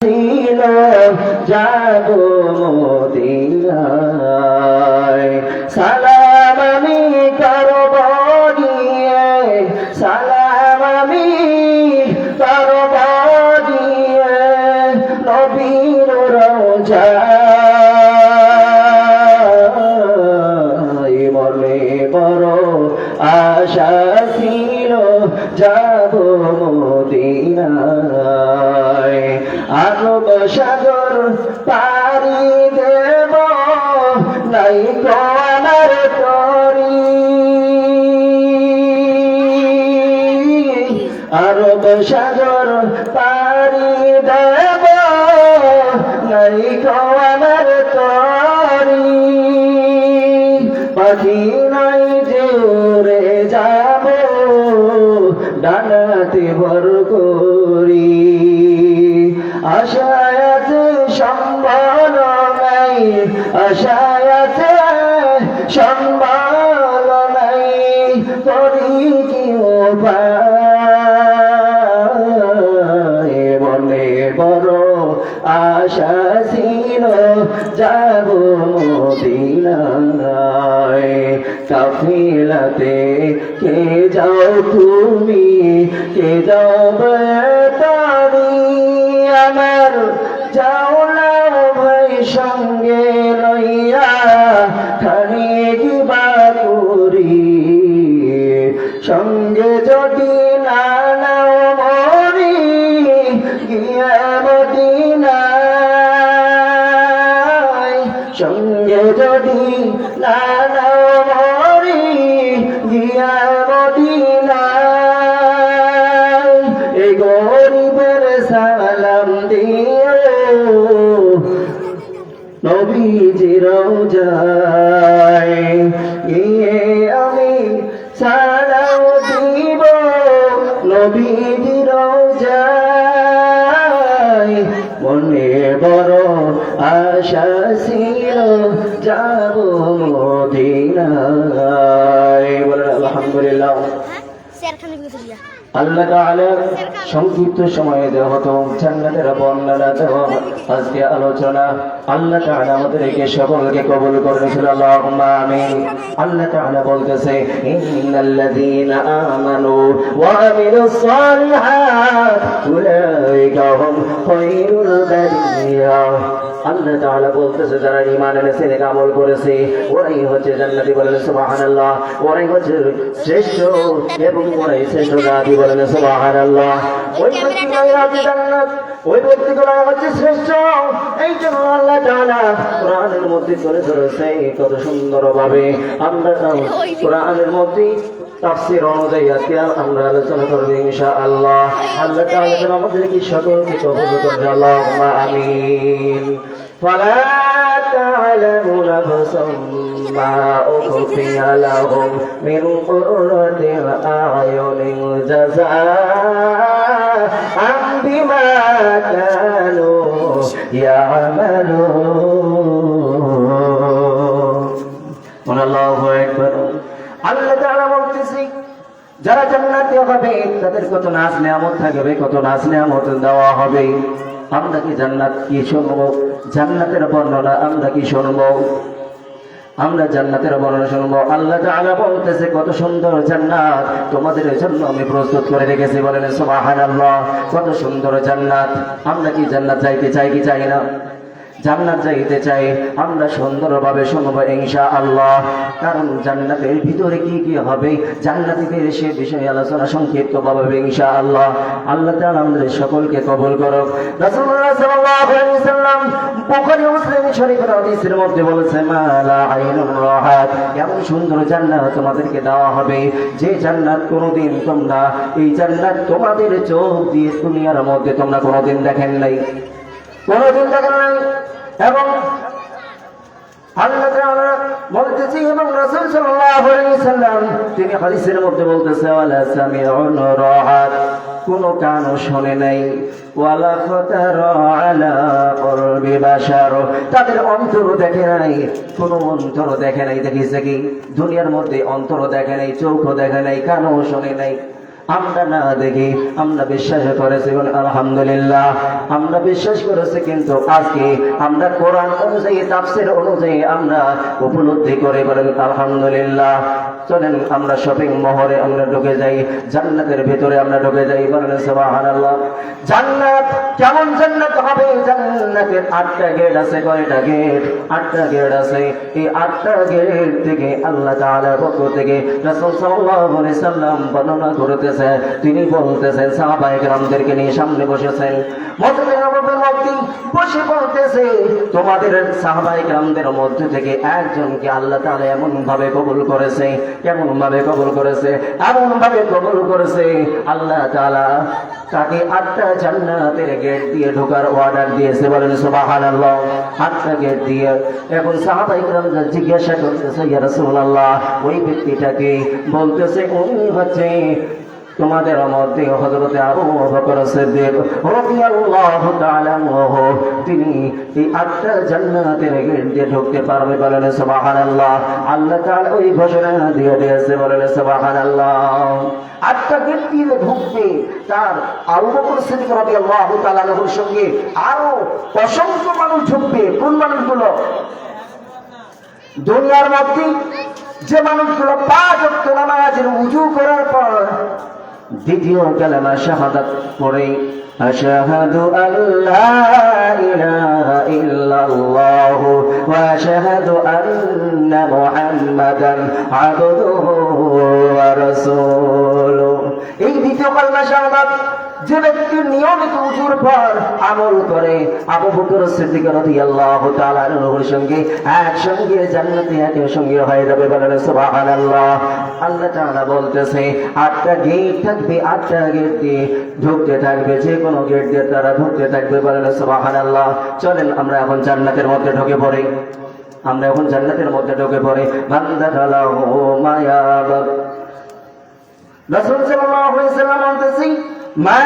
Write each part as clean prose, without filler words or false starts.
ছিল যাব মদিনায় সালাম আমি করব গিয়ে সালাম আমি করব গিয়ে নবীর রওজায় মনে বড় আশা ছিল যাব মদিনায় আরব সাগর পাড়ি দেব নাই আমার তরি আরব সাগর পাড়ি দেব নাই আমার তরি পাখি নাই যে উড়ে যাব ডানাতে ভর করি আশায় আছে সম্বল নাই আশায় আছে সম্বল নাই করি কি উপায় মনে বড় আশা ছিল যাব মদিনায় কাফিলাতে কে যাও তুমি কে যাও বেতারি আমার যাও না ভাই সঙ্গে লইয়া খানি কিবা করি সঙ্গে যদি না নাও মরি গিয়া মদিনায় সঙ্গে যদি না নাও মরি গিয়া মদিনায় এই গরিবের সালাম দিও নবীজি রওজায় গিয়ে আমি সালাম দিব নবীজি রওজায় মনে বড় আশা ছিল যাব মদিনায় বলেন আলহামদুলিল্লাহ। আল্লাহ তাআলা সংক্ষিপ্ত সময়ে দেওয়া হতো জান্নাতের বর্ণনা দেওয়া আজকে আলোচনা আল্লাহ তাআলা আমাদেরকে সকলকে কবুল করে নিয়েছিল আল্লাহুম্মা আমিন। আল্লাহ তাআলা বলতেছে ইন্নাল্লাযীনা আমানু ওয়া আমিলুস সালিহাত উলাইকা হুম খায়রুল বারিয়া। আল্লাহ তাআলা বলতেছে যারা ঈমান এনেছে নেক আমল করেছে ওরাই হচ্ছে জান্নাতি বলেন সুবহানাল্লাহ ওরাই হচ্ছে শ্রেষ্ঠ এবং ওরাই শ্রেষ্ঠ জাতি বলেন সুবহানাল্লাহ। ওই ব্যক্তিগুলাই আছে জান্নাত ওই ব্যক্তিগুলাই হচ্ছে শ্রেষ্ঠ। এই জন্য আল্লাহ তাআলা কোরআনের মধ্যে করে ধরেছে কত সুন্দরভাবে আমরা কোরআনের মধ্যে তাফসীর অনুযায়ী আজকে আমরা আলোচনা করব ইনশাআল্লাহ। আল্লাহ তাআলা যেন আমাদেরকে সকলকে কবুল করেন আল্লাহুম্মা আমিন। فلا تعلم نفس ما أخفي لهم من قرة أعين جزاء بما كانوا يعملون الله أكبر। আল্লাহ তাআলা বলতেছে যারা জান্নাতে হবে তাদের কত নাজ নেয়ামত থাকবে কত নাজ নেয়ামত দেওয়া হবে। আমরা কি জান্নাত কি শুনবো জান্নাতের বর্ণনা আমরা কি শুনবো আমরা জান্নাতের বর্ণনা শুনবো। আল্লাহ তাআলা বলতেছে কত সুন্দর জান্নাত তোমাদের জন্য আমি প্রস্তুত করে রেখেছি বলেন সুবহানাল্লাহ। কত সুন্দর জান্নাত। আমরা কি জান্নাত যাইতে চাই কি চাই না? জান্নাত যাইতে চাই আমরা সুন্দরভাবে শুনবো ইনশাআল্লাহ। কারণ জান্নাতের ভিতরে কি কি হবে জান্নাতীদের সে বিষয়ে আলোচনা সংক্ষিপ্তভাবে ইনশাআল্লাহ। আল্লাহ তাআলা আমাদের সকলকে কবুল করুক। রাসূলুল্লাহ সাল্লাল্লাহু আলাইহি ওয়াসাল্লাম বুখারী ও মুসলিম শরীফের হাদিসের মধ্যে বলেছেন মালা আইনুন রাহাত এমন সুন্দর জান্নাত তোমাদেরকে দেওয়া হবে যে জান্নাত কোনোদিন তোমরা এই জান্নাত তোমাদের চোখ দিয়ে দুনিয়ার মধ্যে তোমরা কোনোদিন দেখেন নাই কোনোদিন দেখেন নাই। এবং আল্লাহ তাআলা বলতেছে এবং রাসূল সাল্লাল্লাহু আলাইহি ওয়াসাল্লাম তিনি হাদিসের মধ্যে বলতেছে ওয়ালা সামিউন রাহাত কোন কানও শোনে নাই ওয়ালা খাতারা আলা কলবি বাশার তাদের অন্তর দেখে নাই কোন অন্তর দেখে নাই। দেখিছে কি দুনিয়ার মধ্যে অন্তর দেখে নাই চোখও দেখে নাই কানও শোনে নাই আমরা না দেখি আমরা বিশ্বাস করেছি আলহামদুলিল্লাহ, আমরা বিশ্বাস করেছি, কিন্তু আজকে আমরা কোরআন অনুযায়ী তাফসীর অনুযায়ী আমরা উপলব্ধি করে বলেন আলহামদুলিল্লাহ। চলেন আমরা শপিং মহলে আমরা ঢুকে যাই, জান্নাতের ভিতরে আমরা ঢুকে যাই, বলেন সুবহানাল্লাহ। জান্নাত কেমন জান্নাত হবে? জান্নাতের 8টা গেট আছে। কয়টা গেট? 8টা গেট আছে। এই 8টা গেট থেকে আল্লাহ তাআলার পক্ষ থেকে রাসূল সাল্লাল্লাহু আলাইহি সাল্লাম বর্ণনা করতেছে। তিনি বলতেছেন, সাহাবায়ে কেরামদেরকে নিয়ে সামনে বসেছেন, মসজিদে নববীর মধ্যে বসে বলতেছে, তোমাদের সাহাবায়ে কেরামদের মধ্যে থেকে একজনকে আল্লাহ তাআলা এমন ভাবে কবুল করেছে, কেমন ভাবে কবুল করেছে? এমন ভাবে কবুল করেছে আল্লাহ তাআলা তাকে 8টা জান্নাতের গেট দিয়ে ঢোকার অর্ডার দিয়েছে, বলেন সুবহানাল্লাহ। 8টা গেট দিয়ে। এখন সাহাবায়ে কেরাম জিজ্ঞাসা করতেছে, ইয়া রাসূলুল্লাহ, ওই ব্যক্তিটাকে? বলতেছে, উনি হচ্ছে তোমাদের মধ্যে হযরতে আবু বকর সিদ্দিক রাদিয়াল্লাহু তাআলা আনহু, তিনি এই 8টা জান্নাতের গেট দিয়ে ঢুকতে পারবে, বলেন সুবহানাল্লাহ। আল্লাহ তাআলা ওই ঘোষণা দিয়ে দিয়েছে, বলেন সুবহানাল্লাহ। 8টা গেট দিয়ে ঢুকবে, তার আবু বকর সিদ্দিক রাদিয়াল্লাহু তাআলা আনহুর সঙ্গে আরো অসংখ্য মানুষ ঢুকবে। কোন মানুষগুলো? দুনিয়ার মধ্যে যে মানুষগুলো 5 ওয়াক্ত নামাজের ওযু করার পর দ্বিতীয় কালেমা শাহাদাত পড়ে, আশহাদু আল্লা ইলাহা ইল্লাল্লাহ ওয়া আশহাদু আন্না মুহাম্মাদান আবদুহু ওয়া রাসূলুহু, এই দ্বিতীয় কালেমা শাহাদাত যে ব্যক্তি নিয়মিত ওযুর পর আমল করে, আবু বকর সিদ্দিক রাদিয়াল্লাহু তাআলা আনহুর সঙ্গে একসঙ্গে জান্নাতে একসঙ্গে হয়ে যাবে, বলেন সুবহানাল্লাহ। আল্লাহ তাআলা বলতেছে, 8টা গেট থাকবে, 8টা গেট দিয়ে ঢুকতে থাকবে, যে কোনো গেট দিয়ে তারা ঢুকতে থাকবে, বলেন সুবহানাল্লাহ। চলেন আমরা এখন জান্নাতের মধ্যে ঢুকে পড়ি। আমরা এখন জান্নাতের মধ্যে ঢুকে পড়ি। বান্দা খালাহু মায়াব, রাসূল সাল্লাল্লাহু আলাইহি ওয়াসাল্লাম বলতেছি, মা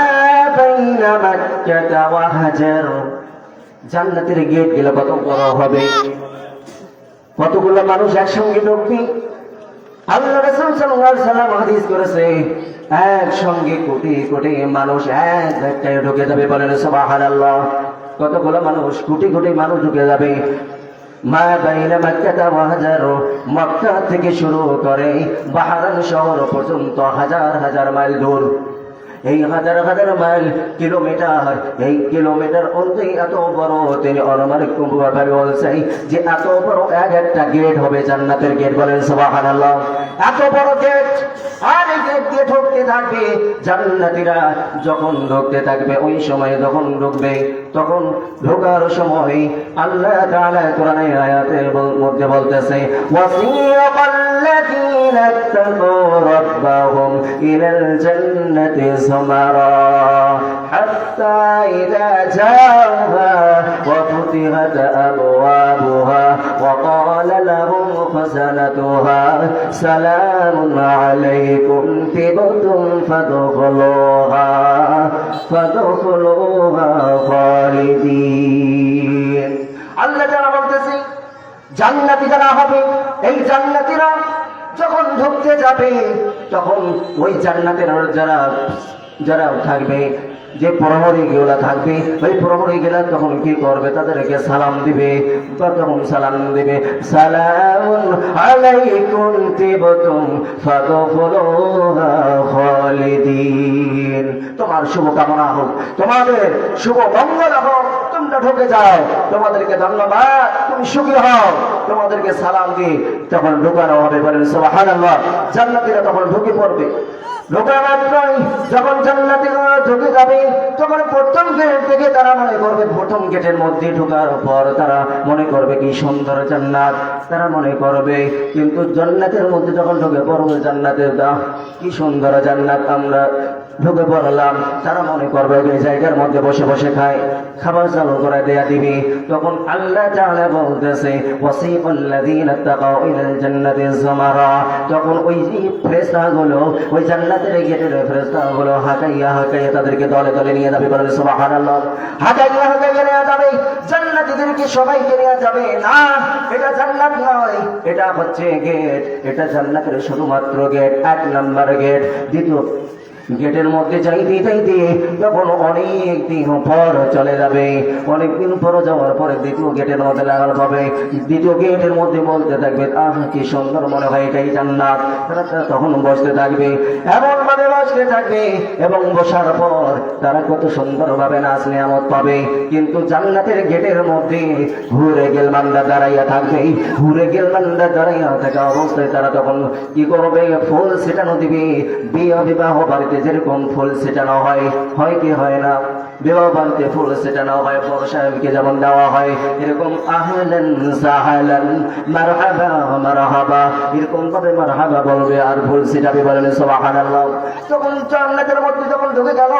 বাইনা মাক্কা ওয়া হাজার, জান্নাতের গেট গুলো কত বড় হবে, কতগুলো মানুষ একসঙ্গে ঢুকবে। আল্লাহ রাসূল সাল্লাল্লাহু আলাইহি ওয়াসাল্লাম হাদিস করেছে, একসঙ্গে কোটি কোটি মানুষ এক জায়গায় ঢুকে যাবে, বলেন সুবহানাল্লাহ। কতগুলো মানুষ? কোটি কোটি মানুষ ঢুকে যাবে। মা বাইনা মাক্কা ওয়া হাজার, মক্কা থেকে শুরু করে বাহরাইন শহর পর্যন্ত হাজার হাজার মাইল দূর। এই হাজার হাজার মাইল কিলোমিটার, এই কিলোমিটার অনুযায়ী এত বড়, তিনি অনুমানিক ভাবে বলছেন যে এত বড় এক একটা গেট হবে জান্নাতের গেট, বলেন সুবহানাল্লাহ। এত বড় গেট, আর এই গেট দিয়ে ঢুকতে থাকবে জান্নাতীরা। যখন ঢুকতে থাকবে, ওই সময় যখন ঢুকবে, তখন ঢোকার সময় আল্লাহ তাআলা কোরআনের আয়াতের মধ্যে বলতেছে, ওয়াসিয়াকাল্লাযীনা তাকাউ রাব্বাহুম ইলাল জান্নাতি زمرا حتى إذا جاءوها وفتحت أبوابها وقال لهم خزنتها سلام عليكم طبتم فادخلوها خالدين। আল্লাহ যারা বলতেছে জান্নাতি যারা হবে, এই জান্নাতীরা যখন ঢুকতে যাবে, তখন ওই জান্নাতের যারা যারা থাকবে, যে প্রহরী গুলা থাকবে, ওই প্রহরী গুলা তখন কি করবে? তাদেরকে সালাম দিবে। তখন সালাম দিবে, সালামুন আলাইকুম তিবতুম ফাদখুলুহা খালিদিন, তোমার শুভ কামনা হোক, তোমাদের শুভ মঙ্গল হোক, তোমরা ঢুকে যাও, তোমাদেরকে ধন্যবাদ, তুমি সুখী হও, তোমাদেরকে সালাম দিয়ে তখন ঢুকানো হবে, বলেন সুবহানাল্লাহ। জান্নাতীরা তখন ঢুকে পড়বে। ঢোকা মাত্রই যখন জান্নাতীরা ঢুকে যাবে, তখন প্রথম গেট থেকে তারা মনে করবে, প্রথম গেটের মধ্যে ঢোকার পর তারা মনে করবে কি সুন্দর জান্নাত, তারা মনে করবে। কিন্তু জান্নাতের মধ্যে যখন ঢুকে পড়বে, জান্নাতের কি সুন্দর জান্নাত, আমরা ঢুকে পড়লাম, তারা মনে করবে এই জায়গার মধ্যে বসে বসে খায়, খাবার চালু করে দেয়া দিবে। তখন আল্লাহ তাআলা বলতেছে, ওয়াসিকাল্লাযীনা তাকাউ ইলাল জান্নাতি যুমারা, তখন ওই ফেরেশতাগুলো, ওই জান্নাতের গেটের ফেরেশতাগুলো হাঁকাইয়া হাঁকাইয়া তাদেরকে দলে দলে নিয়ে যাবে, বলেন সুবহানাল্লাহ। হাঁকাইয়া হাঁকাইয়া নিয়ে যাবে, জান্নাতীদেরকে সবাইকে নিয়ে যাবে না, এটা জান্নাত নয়, এটা হচ্ছে গেট, এটা জান্নাতের শুধুমাত্র গেট, 1 নম্বর গেট। দ্বিতীয় গেটের মধ্যে যাইতে যাইতে যখন অনেক দিন পর চলে যাবে, অনেক দিন পর যাওয়ার পরে দ্বিতীয় গেটের মধ্যে লাগানো হবে। দ্বিতীয় গেটের মধ্যে বলতে থাকবে, আহ কি সুন্দর, মনে হয় এটাই জান্নাত। তারা তখন বসতে থাকবে, এমন ভাবে বসতে থাকবে এবং বসার পর তারা কত সুন্দর ভাবে নাজ নিয়ামত পাবে। কিন্তু জান্নাতের গেটের মধ্যে হুরে গেলমানরা দাঁড়াইয়া থাকবে। হুরে গেলমানরা দাঁড়াইয়া থাকা অবস্থায় তারা তখন কি করবে, ফুল ছিটানো দিবে। বিবাহ বাড়িতে যেরকম ফুল ছিটানো হয়, হয় কি হয় না? বিবাহ বাড়িতে ফুল ছিটানো হয়, বড় সাহেবকে যেমন দেওয়া হয়, এরকম আহলান সাহলান মারহাবা মারহাবা এরকম ভাবে মারহাবা বলবে আর ফুল ছিটাবে, বলেন সুবহানাল্লাহ। তখন জান্নাতের মধ্যে যখন ঢুকে গেল,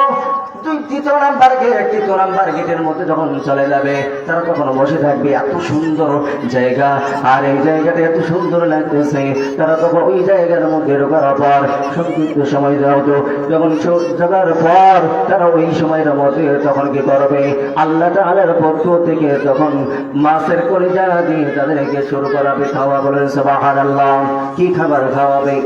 তৃতীয় নাম্বার গেটের মধ্যে যখন চলে যাবে, তারা তখন বসে থাকবে। এত সুন্দর জায়গা, আর এই জায়গাটা এত সুন্দর লাগতেছে। তারা তখন ওই জায়গার মধ্যে ঢোকার পর সংক্ষিপ্ত সময় দেওয়া হতো, যখন ঢোকার পর তারা ওই সময়ের মধ্যে তখন কি করবে, আল্লাহ তাআলার পক্ষ থেকে তখন মাছের কলিজা দিয়ে তাদেরকে শুরু করাবে খাওয়া, বলেন সুবহানাল্লাহ। কি খাবার খাওয়াবে?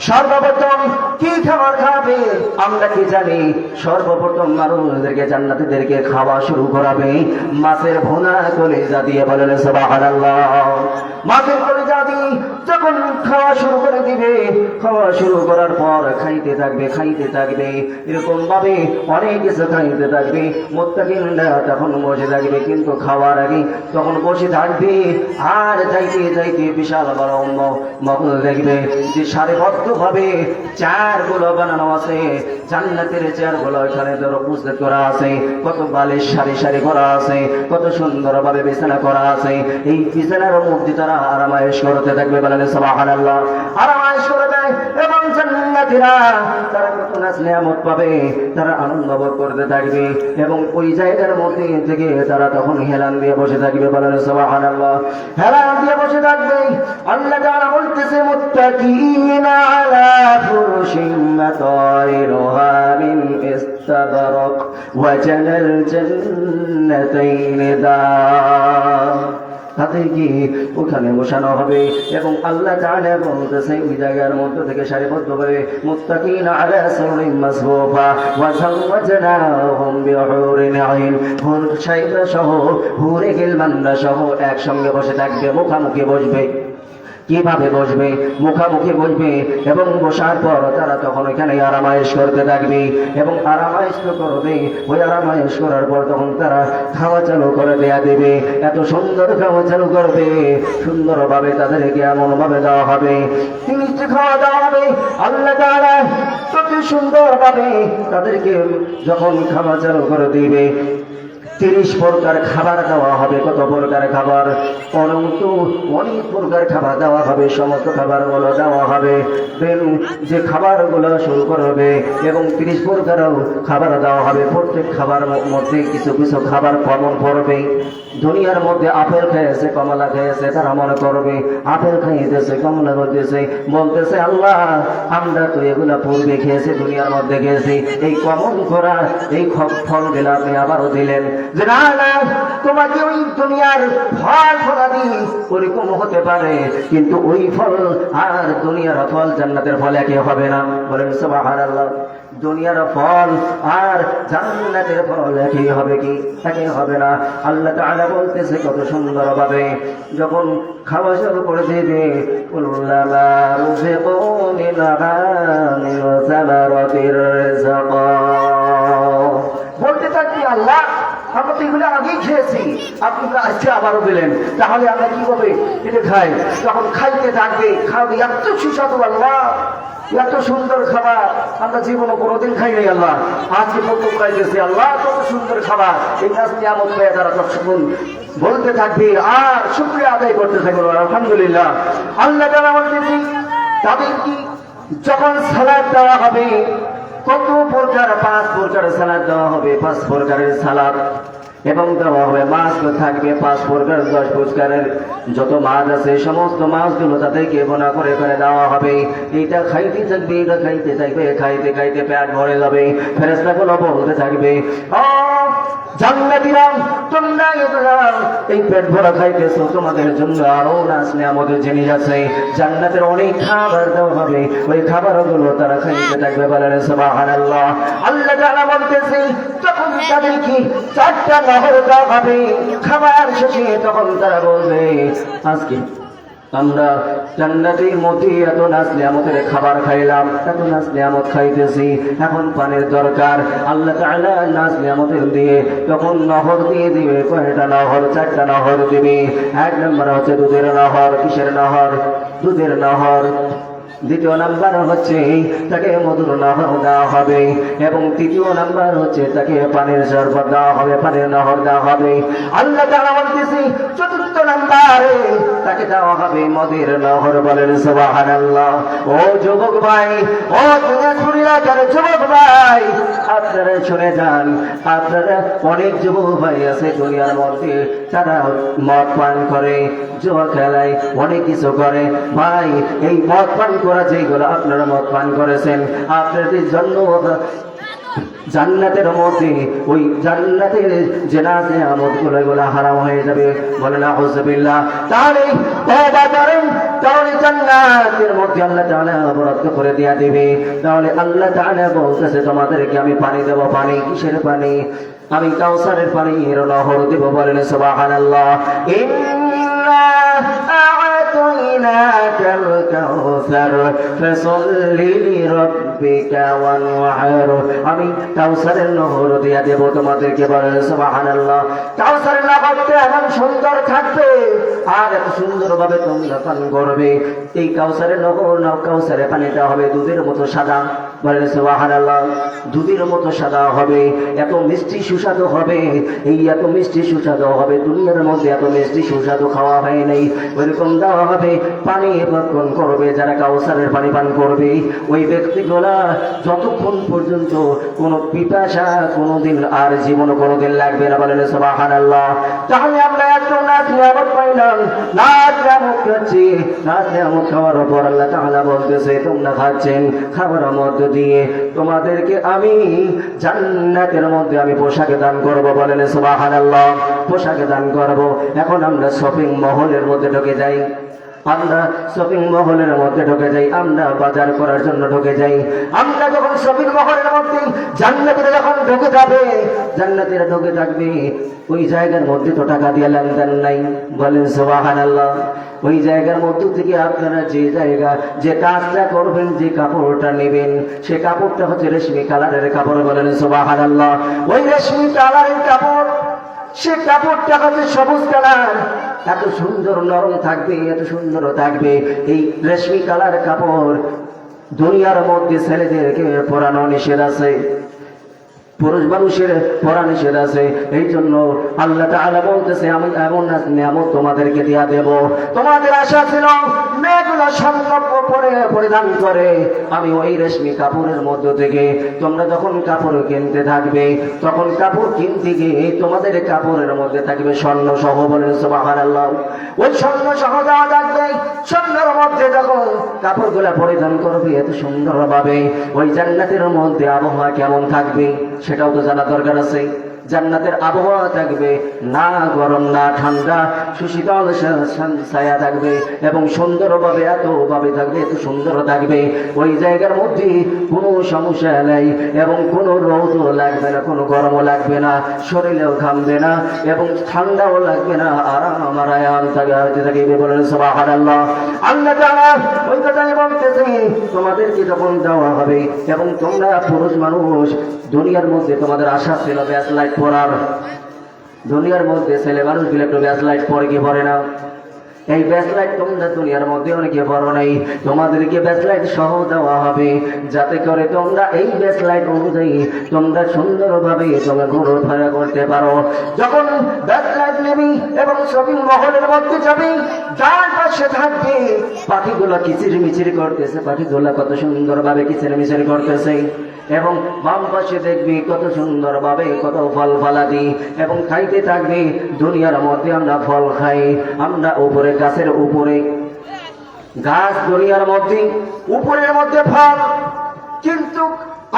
সর্বপ্রথম কি খাবার খাবে আমরা কি জানি? সর্বপ্রথম মানুষদেরকে জান্নাতীদেরকে খাওয়া শুরু করাবে মাছের ভুনা কলিজা দিয়ে, বলেন সুবহানাল্লাহ। মাছের কলিজা দিয়ে যখন খাওয়া শুরু করে দিবে, খাওয়া শুরু করার পর খাইতে থাকবে এরকম ভাবে অনেক কিছু খাইতে থাকবে। মুত্তাকিনরা তখন বসে থাকবে, কিন্তু খাওয়ার আগে তখন বসে থাকবে। আর যাইতে বিশাল বড় মহল দেখবে যে সারিবদ্ধ ভাবে চেয়ারগুলো বানানো আছে। জান্নাতের চেয়ারগুলো এখানে ধরো উপস্থিত করা আছে, কত বালিশ সারি সারি করা আছে, কত সুন্দর ভাবে বিছানা করা আছে। এই বিছানার মধ্যে তারা আরামায়েশ করতে থাকবে, বলেন সুবহানাল্লাহ। আরামায়েশ করে দেয় এবং জান্নাতীরা তারা কত নাজ নিয়ামত পাবে, তারা আনন্দ ভোগ করতে থাকবে এবং ওই জায়গার মধ্যে থেকে তারা তখন হেলান দিয়ে বসে থাকবে, বলেন সুবহানাল্লাহ। হেলান দিয়ে বসে থাকবে। আল্লাহ তাআলা বলতেছে, মুত্তাকিনা আলা ফুরুশিন মাতাইরুহা মিন ইস্তাবরাক ওয়া জানাল জান্নাতাইন দান। তাদেরকে ওখানে বসানো হবে এবং আল্লাহ তাআলা বলতেছে ওই জায়গার মধ্যে থেকে সারিবদ্ধভাবে মুত্তাকিনা আলা সুরুরিন মাসফুফা ওয়া যাওয়াজনাহুম বিহুরিন আইন। হুর সাইরা সহ হুরে গিলমানরা সহ একসঙ্গে বসে থাকবে, মুখামুখি বসবে। কিভাবে বসবে? মুখামুখি বসবে এবং বসার পর তারা তখন ওইখানে আরামায়েশ করতে থাকবে এবং আরামায়েশ করবে। ওই আরামায়েশ করার পর তখন তারা খাওয়া চালু করে দেয়া দেবে। এত সুন্দর খাওয়া চালু করবে, সুন্দরভাবে তাদেরকে এমনভাবে দেওয়া হবে, জিনিসটি খাওয়া দেওয়া হবে। আল্লাহ তাআলা অতি সুন্দরভাবে তাদেরকে যখন খাওয়া চালু করে দিবে, 30 প্রকার খাবার দেওয়া হবে। কত প্রকার খাবার? অনেক প্রকার খাবার দেওয়া হবে। সমস্ত খাবারগুলো দেওয়া হবে, যে খাবারগুলো শুরু করবে এবং 30 প্রকার খাবার দেওয়া হবে। প্রত্যেক খাবার মধ্যে কিছু কিছু খাবার কমন পড়বে। দুনিয়ার মধ্যে আপেল খেয়েছে, কমলা খেয়েছে, তারা মনে করবে আপেল খাইতেছে, কমলা খাইতেছে, বলতেছে আল্লাহ আমরা তো এগুলা পূর্বে খেয়েছি, দুনিয়ার মধ্যে খেয়েছি, এই কমন করা এই ফলগুলো আপনি আবারও দিলেন। যে না না, তোমাকে ওই দুনিয়ার ফল ফলাদি ওরকম হতে পারে, কিন্তু ওই ফল আর দুনিয়ার ফল জান্নাতের ফল একই হবে না, বলেন সুবহানাল্লাহ। দুনিয়ার ফল আর জান্নাতের ফল একই হবে কি? একই হবে না। আল্লাহ তাআলা বলতেছে কত সুন্দর ভাবে যখন খাওয়া শুরু করে দেবে, কুল্লামা রুজিকু মিন হামিন ওয়া সামারাতির রিজকা, বলতে থাকবি আল্লাহ আমরা তো এগুলো আগেই খেয়েছি, আপনি আজকে আবারও দিলেন, তাহলে আমরা কি হবে এটা খাই। তখন খাইতে থাকবে, খাবে, এত সুস্বাদু আল্লাহ, এত সুন্দর খাবার আমরা জীবনে কোনোদিন খাই নাই আল্লাহ, আজকে প্রথম খাইতেছি আল্লাহ, কত সুন্দর খাবার। এই নাজ নিয়ামত পেয়ে তারা তখন বলতে থাকবে আর শুকরিয়া আদায় করতে থাকবে, আলহামদুলিল্লাহ। আল্লাহ তাআলা বলতেছি তাদের কি যখন সালাত দেওয়া হবে, কত প্রকার? 5 প্রকার সালাদ দেওয়া হবে, 5 প্রকারের সালাদ এবং দেওয়া হবে। মাছ থাকবে 5 প্রকার, 10 প্রকারের যত মাছ আছে সমস্ত মাছগুলো তাদেরকে বোনা করে করে দেওয়া হবে। এইটা খাইতে থাকবে, এটা খাইতে থাকবে, খাইতে খাইতে পেট ভরে যাবে। ফেরেশতাগুলো বলতে থাকবে, ও জান্নাতীরা তোমরা এই পেট ভরা খাইতেছো, তোমাদের জন্য আরো নাজ নিয়ামতের জিনিস আছে। জান্নাতের অনেক খাবার দেওয়া হবে, ওই খাবারগুলো তারা খাইতে থাকবে। বলেন সুবহানাল্লাহ। আল্লাহ তাআলা বলতেছে তখন তাদেরকে 4টা নহর দেওয়া হবে খাবার শেষে। তখন তারা বলবে আজকে আমরা জান্নাতের মধ্যে এত নাজ নিয়ামতের খাবার খাইলাম, এত নাজ নিয়ামত খাইতেছি, এখন পানির দরকার। আল্লাহ তাআলা নাজ নিয়ামতের দিয়ে তখন নহর দিয়ে দিবে। কয়টা নহর? 4টা নহর দিবে। 1 নম্বর হচ্ছে দুধের নহর। কিসের নহর? দুধের নহর। দ্বিতীয় নাম্বার হচ্ছে তাকে মধুর নহর দেওয়া হবে, এবং তৃতীয় নাম্বার হচ্ছে তাকে পানির শরবত দেওয়া হবে, পানির নহর দেওয়া হবে। আল্লাহ তাআলা বলতেছে চতুর্থ নাম্বারে তাকে দেওয়া হবে মধুর নহর। বলেন সুবহানাল্লাহ। ও যুবক ভাই, ও দুনিয়ার যুবক ভাই, আপনারা শুনে যান। আপনারা অনেক যুবক ভাই আছে দুনিয়ার মধ্যে, তারা মদ পান করে, জুয়া খেলায়, অনেক কিছু করে। ভাই এই মদ পান করা যেগুলো আপনারা মদ পান করেছেন, আপনাদের জন্য জান্নাতের মধ্যে ওই জান্নাতের যে নাজ নিয়ামতগুলো এগুলো হারাম হয়ে যাবে। বলেন আউযুবিল্লাহ। তাহলে তওবা করেন, তাহলে জান্নাতের মধ্যে আল্লাহ তাআলা বরাদ্দ করে দেয়া দিবে। তাহলে আল্লাহ তাআলা বলতেছে তোমাদেরকে আমি পানি দেব। পানি কিসের পানি? আমি কাউসারের পানির নহর দেব। বলেন সুবহানাল্লাহ। ইন্না আ'তাইনাকাল কাউসার ফাসাল্লি লিরাব্বিকা ওয়ানহার। আমি কাউসারের নহর দিয়া দেব তোমাদেরকে। বলেন সুবহানাল্লাহ। কাউসারের নহরটা এমন সুন্দর থাকবে আর এত সুন্দরভাবে তোমরা পান করবে। এই কাউসারের নহর না, কাউসারের পানিটা হবে দুধের মতো সাদা। বলেন সুবহানাল্লাহ। দুধের মতো সাদা হবে, এত মিষ্টি সুস্বাদু হবে। এই এত মিষ্টি সুস্বাদু হবে, দুনিয়ার মধ্যে এত মিষ্টি সুস্বাদু খাওয়া হয় নাই। ওইরকম দেওয়া হবে। পানি পান করবে যারা কাউসারের পানি পান করবে, ওই ব্যক্তিগুলা যতক্ষণ পর্যন্ত কোনো পিপাসা কোনোদিন আর জীবনে কোনোদিন লাগবে না। বলেন সুবহানাল্লাহ। তাহলে আমরা এত নাজ নিয়ামত পাইলাম, নাজ নিয়ামত খাচ্ছি। নাজ নিয়ামত খাওয়ার পর আল্লাহ তাআলা বলতেছে তোমরা খাচ্ছেন, খাবারের মধ্যে দিয়ে তোমাদেরকে আমি জান্নাতের মধ্যে আমি পোশাকে দান করব। বলেন সুবহানাল্লাহ। পোশাকে দান করব। এখন আমরা শপিং মহলের মধ্যে ঢুকে যাই। আমরা শপিং মহলের মধ্যে ঢুকে যাই, আমরা বাজার করার জন্য ঢুকে যাই। আমরা যখন শপিং মহলের মধ্যে জান্নাতীরা যখন ঢুকে যাবে, জান্নাতীরা ঢুকে থাকবে, ওই জায়গার মধ্যে তো টাকা দিয়ে লেনদেন নাই। বলেন সুবহানাল্লাহ। ওই জায়গার মধ্যে থেকে আপনারা যে জায়গা যে কাজটা করবেন, যে কাপড়টা নেবেন, সে কাপড়টা হচ্ছে রেশমি কালারের কাপড়। বলেন সুবহানাল্লাহ। ওই রেশমি কালারের কাপড়, সে কাপড়টা হচ্ছে সবুজ কালার, এত সুন্দর নরম থাকবে, এত সুন্দর থাকবে। এই রেশমি কালার কাপড় দুনিয়ার মধ্যে ছেলেদেরকে পরানো নিষেধ আছে, পুরুষ মানুষের পরা নিষেধ আছে। এই জন্য আল্লাহ তাআলা বলতেছে আমি এমন নিয়ামত তোমাদেরকে দিয়া দেব। তোমাদের আশা ছিল মেয়েগুলো স্বর্ণ পরিধান করে, আমি ওই রেশমি কাপড়ের মধ্য থেকে তোমরা যখন কাপড় কিনতে থাকবে, তখন কাপড় কিনতে গিয়ে তোমাদের কাপড়ের মধ্যে থাকবে স্বর্ণ সহ। বলেন সুবহানাল্লাহ। ওই স্বর্ণ সহ দেওয়া থাকবে। স্বর্ণের মধ্যে যখন কাপড়গুলা পরিধান করবে এত সুন্দরভাবে, ওই জান্নাতের মধ্যে আবহাওয়া কেমন থাকবে সেটাও তো জানা দরকার আছে। জান্নাতের আবহাওয়া থাকবে না গরম না ঠান্ডা, সুশীতল ছায়া থাকবে এবং সুন্দরভাবে এতভাবে থাকবে, এত সুন্দর থাকবে। ওই জায়গার মধ্যে কোনো সমস্যা নেই এবং কোনো রোদও লাগবে না, কোনো গরমও লাগবে না, শরীরেও ঘামবে না এবং ঠান্ডাও লাগবে না, আরাম আরাম থাকবে। বলেন সুবহানাল্লাহ। আল্লাহ তাআলা ওই কথাই বলতেছে তোমাদেরকে যখন দেওয়া হবে এবং তোমরা পুরুষ মানুষ, দুনিয়ার মধ্যে তোমাদের আশা ছিল ব্যাস লাইট পরার। দুনিয়ার মধ্যে ছেলে মানুষগুলো একটু ব্যাস লাইট পরে কি পরে না? এই ব্যাসলাইট তোমরা দুনিয়ার মধ্যে অনেকে বড় নেই, তোমাদেরকে ব্যাসলাইট সহ দেওয়া হবে, যাতে করে তোমরা এই ব্যাসলাইট অনুযায়ী তোমরা সুন্দরভাবে তোমরা ঘোরাফেরা করতে পারো। যখন ব্যাসলাইট নেবি এবং শপিং মহলের মধ্যে যাবি, যার পাশে থাকবে পাখিগুলো কিচির মিচির করতেছে, পাখিগুলো কত সুন্দরভাবে কিচির মিচির করতেছে, এবং বাম পাশে দেখবি কত সুন্দরভাবে কত ফল ফলাদি এবং খাইতে থাকবে। দুনিয়ার মধ্যে আমরা ফল খাই, আমরা উপরে গাছের উপরে গাছ, দুনিয়ার মধ্যে উপরের মধ্যে ফল, কিন্তু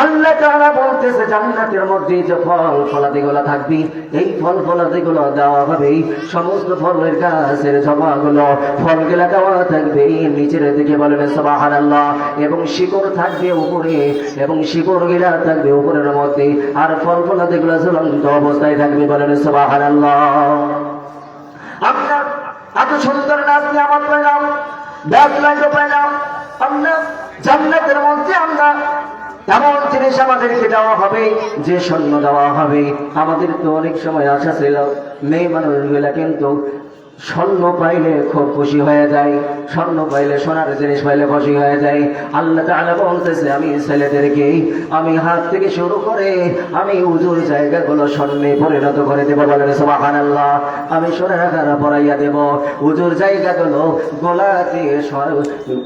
আল্লাহ তাআলা বলতেছে জান্নাতের মধ্যে যে ফল ফলাদিগুলো থাকবে, এই ফল ফলাদিগুলো দেওয়া হবে, সমস্ত ফলের গাছের জমাগুলো ফলগুলা দেওয়া থাকবে নিচের দিকে, বলেন সুবহানাল্লাহ, এবং শিকড় থাকবে উপরে, এবং শিকড় গিলা থাকবে উপরের মধ্যে, আর ফল ফলাদিগুলো ঝুলন্ত অবস্থায় থাকবে, বলেন সুবহানাল্লাহ। আমরা এত সুন্দর নাচ নিয়ামত পাইলাম, ব্যাকলাইট পাইলাম, আমরা জান্নাতের মধ্যে আমরা এমন জিনিস আমাদেরকে দেওয়া হবে, যে স্বর্ণ দেওয়া হবে। আমাদের তো অনেক সময় আশা ছিল, মেয়ে মানুষগুলা কিন্তু স্বর্ণ পাইলে খুব খুশি হয়ে যায়, স্বর্ণ পাইলে সোনার জিনিস পাইলে খুশি হয়ে যায়। আল্লাহ তাআলা বলতেছে আমি ছেলেদেরকে আমি হাত থেকে শুরু করে আমি উজুর জায়গাগুলো স্বর্ণে পরিণত করে দেবো, বলেন সুবহানাল্লাহ। আমি সোনার আকারে পরাইয়া দেব, উজুর জায়গাগুলো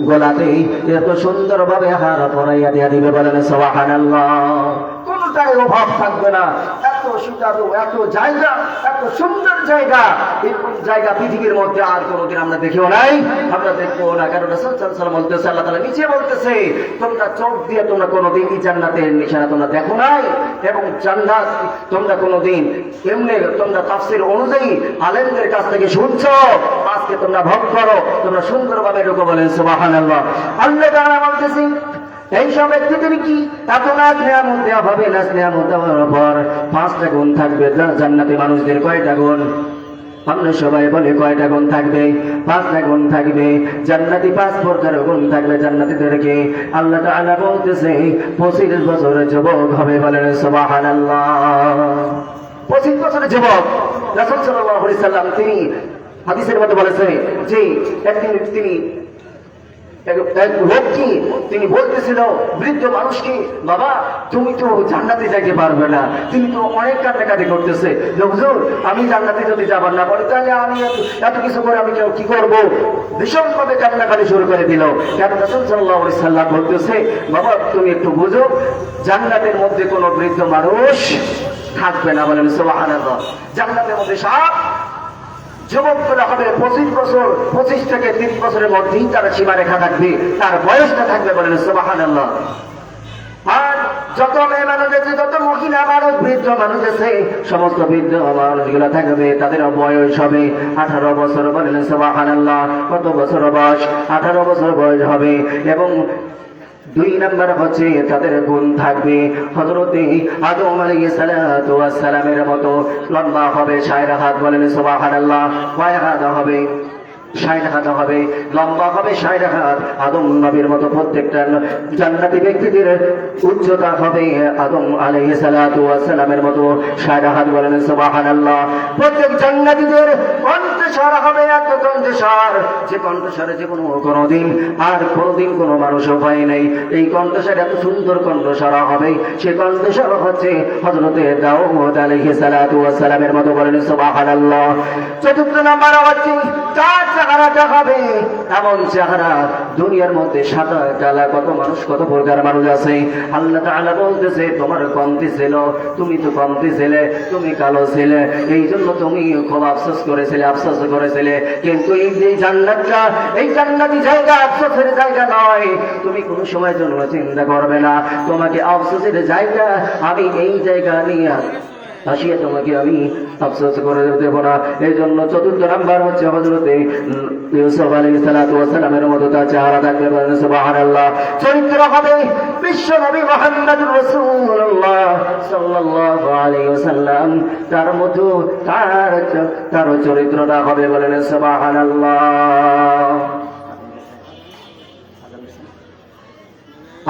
গোলাতেই এত সুন্দরভাবে হার পরাইয়া দিয়া দিবে, বলেন সুবহানাল্লাহ। কোনটাই অভাব থাকবে না, এত সুন্দর, এত জায়গা, এত সুন্দর জায়গা, এরকম জায়গা পৃথিবীর মধ্যে আর কোনোদিন আমরা দেখিও নাই, আমরা দেখবো না। কারণ রাসূল সাল্লাল্লাহু আলাইহি ওয়াসাল্লাম বলতেছে, আল্লাহ তাআলা নিচে বলতেছে, তোমরা চোখ দিয়ে তোমরা কোনোদিন এই জান্নাতের নিশানা তোমরা দেখো নাই, এবং জান্নাত তোমরা কোনোদিন এমনি তোমরা তাফসীর অনুযায়ী আলেমদের কাছ থেকে শুনছো, আজকে তোমরা ভোগ করো, তোমরা সুন্দরভাবে ঢুকো, বলেন সুবহানাল্লাহ। আল্লাহ তাআলা বলতেছে এইসব ব্যক্তিদের কি এত নাচ নিয়ামত দেওয়া হবে, নাচ নিয়ামত দেওয়ার পর 5টা গুণ থাকবে। জান্নাতে মানুষদের কয়টা গুণ? আমরা সবাই বলে কয়টা গুণ থাকবে? 5টা গুণ থাকবে। জান্নাতি 5 প্রকার গুণ থাকবে জান্নাতীদেরকে। আল্লাহ তাআলা বলতেছে 25 বছরের যুবক হবে, বলেন সুবহানাল্লাহ। 25 বছরের যুবক। রাসূল সাল্লাল্লাহু আলাইহি সাল্লাম তিনি হাদিসের মধ্যে বলেছে যে একদিন তিনি এক লোককে তিনি বলতেছিল বৃদ্ধ মানুষকে, বাবা তুমি তো জান্নাতে যাইতে পারবে না, তিনি তো অনেক কান্নাকাটি করতেছে, হুজুর আমি জান্নাতে যদি যাবার না পারি তাহলে আমি এত কিছু করে আমি কি করব? ভীষণভাবে কান্নাকাটি শুরু করে দিল। কেন? রাসূল সাল্লাল্লাহু আলাইহি সাল্লাম বলতেছে, বাবা তুমি একটু বুঝো, জান্নাতের মধ্যে কোনো বৃদ্ধ মানুষ থাকবে না, বলেন সুবহানাল্লাহ। জান্নাতের মধ্যে সব যুবকরা হবে 25 বছর, 25 থেকে 30 বছরের মধ্যেই তারা সীমারেখা থাকবে, তার বয়সটা থাকবে, বলেন সুবহানাল্লাহ। আর যত মেয়ে মানুষ আছে, যত মহিলা মানুষ, বৃদ্ধ মানুষ আছে, সমস্ত বৃদ্ধ মানুষগুলো থাকবে, তাদের বয়স হবে 18 বছর, বলেন সুবহানাল্লাহ। কত বছর বয়স? 18 বছর বয়স হবে। এবং 2 নম্বর হচ্ছে তাদের গুণ থাকবে হযরতে আদম আলাইহিস সালাতু ওয়াস সালামের মতো লম্বা হবে 60 হাত, বলেন সুবহানাল্লাহ। কয় হাত হবে? 60 হাত হবে, লম্বা হবে 60 হাত। আদম নবীর মতো প্রত্যেকটা জান্নাতি ব্যক্তিদের উচ্চতা হবে আদম আলাইহিস সালাতু ওয়াস সালামের মতো 60 হাত, বলেন সুবহানাল্লাহ। প্রত্যেক জান্নাতীদের কণ্ঠস্বর হবে এত কণ্ঠস্বর, যে কণ্ঠস্বরে যে কোনোদিন আর কোনোদিন কোনো মানুষও পায় নাই। এই কণ্ঠস্বর এত সুন্দর কণ্ঠস্বর হবে, সে কণ্ঠস্বর হচ্ছে হযরতে দাউদ আলাইহিস সালাতু ওয়াস সালামের মতো, বলেন সুবহানাল্লাহ। 4 নম্বর হচ্ছে তার চেহারাটা হবে এমন চেহারা, দুনিয়ার মধ্যে সাদা কালা কত মানুষ, কত প্রকার মানুষ আছে। আল্লাহ তাআলা বলতেছে তোমার কমতি ছিল, তুমি তো কমতি ছিলে, তুমি কালো ছিলে, এই জন্য তুমি খুব আফসোস করেছিলে, কিন্তু এই যে জান্নাতটা, এই জান্নাতি জায়গা আফসোসের জায়গা নয়। তুমি কোনো সময় জন্য চিন্তা করবে না, তোমাকে আফসোসের জায়গা আমি এই জায়গা নিয়ে আসিয়া তোমাকে আমি আফসোস করে দেব না। এই জন্য 4 নাম্বার হচ্ছে হযরতে ইউসুফ আলাইহিস সালাতু ওয়াস সালামের মতো তার চেহারা থাকবে, বলেন সুবহানাল্লাহ। চরিত্র হবে বিশ্ব নবী মুহাম্মদুর রাসূলুল্লাহ সাল্লাল্লাহু আলাইহি ওয়াসাল্লাম, তার মতো তার চরিত্রটা হবে, বলেন সুবহানাল্লাহ।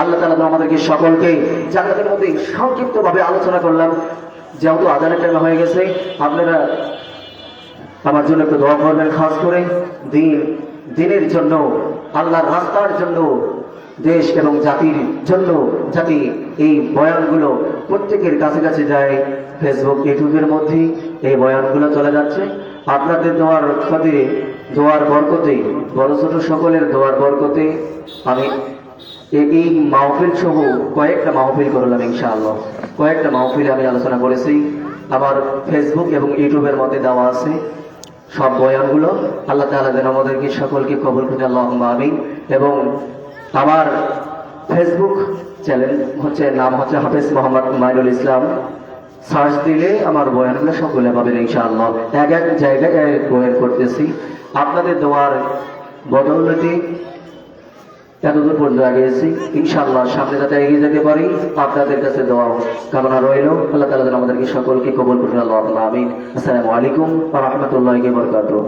আল্লাহ তাআলা আমাদেরকে সকলকে জান্নাতের মধ্যে সংক্ষিপ্তভাবে আলোচনা করলাম। যেহেতু আজানের টাইম হয়ে গেছে, আপনারা আমার জন্য একটু দোয়া করবেন, খাস করে দিনের জন্য, আল্লাহর রাস্তার জন্য, দেশ এবং জাতির জন্য, যাতে এই বয়ানগুলো প্রত্যেকের কাছে কাছে যায়। ফেসবুক, ইউটিউবের মধ্যে এই বয়ানগুলো চলে যাচ্ছে। আপনাদের দোয়ার খাতিরে, দোয়ার বরকতে, বড় ছোট সকলের দোয়ার বরকতে আমি এই মাহফিল সহ কয়েকটা মাহফিল করলাম ইনশাআল্লাহ। কয়েকটা মাহফিলে আমি আলোচনা করেছি, আমার ফেসবুক এবং ইউটিউবের মধ্যে দেওয়া আছে সব বয়ানগুলো। আল্লাহ তাআলা যেন আমাদেরকে সকলকে কবুল করে, আল্লাহুম্মা আমিন। এবং আমার ফেসবুক চ্যানেল হচ্ছে, নাম হচ্ছে হাফেজ মোহাম্মদ মাইনুল ইসলাম। সার্চ দিলে আমার বয়ানগুলো সবগুলো পাবেন ইনশাআল্লাহ। এক এক জায়গায় বয়ান করতেছি, আপনাদের দোয়ার বদৌলতে এতদূর পর্যন্ত আগিয়েছি। ইনশাআল্লাহ সামনে যাতে এগিয়ে যেতে পারি, আপনাদের কাছে দোয়া কামনা রইল। আল্লাহ তাআলা যেন আমাদেরকে সকলকে কবুল করুন, আল্লাহুম্মা আমিন। আসসালামু আলাইকুম ওয়া রাহমাতুল্লাহি ওয়া বারাকাতুহু।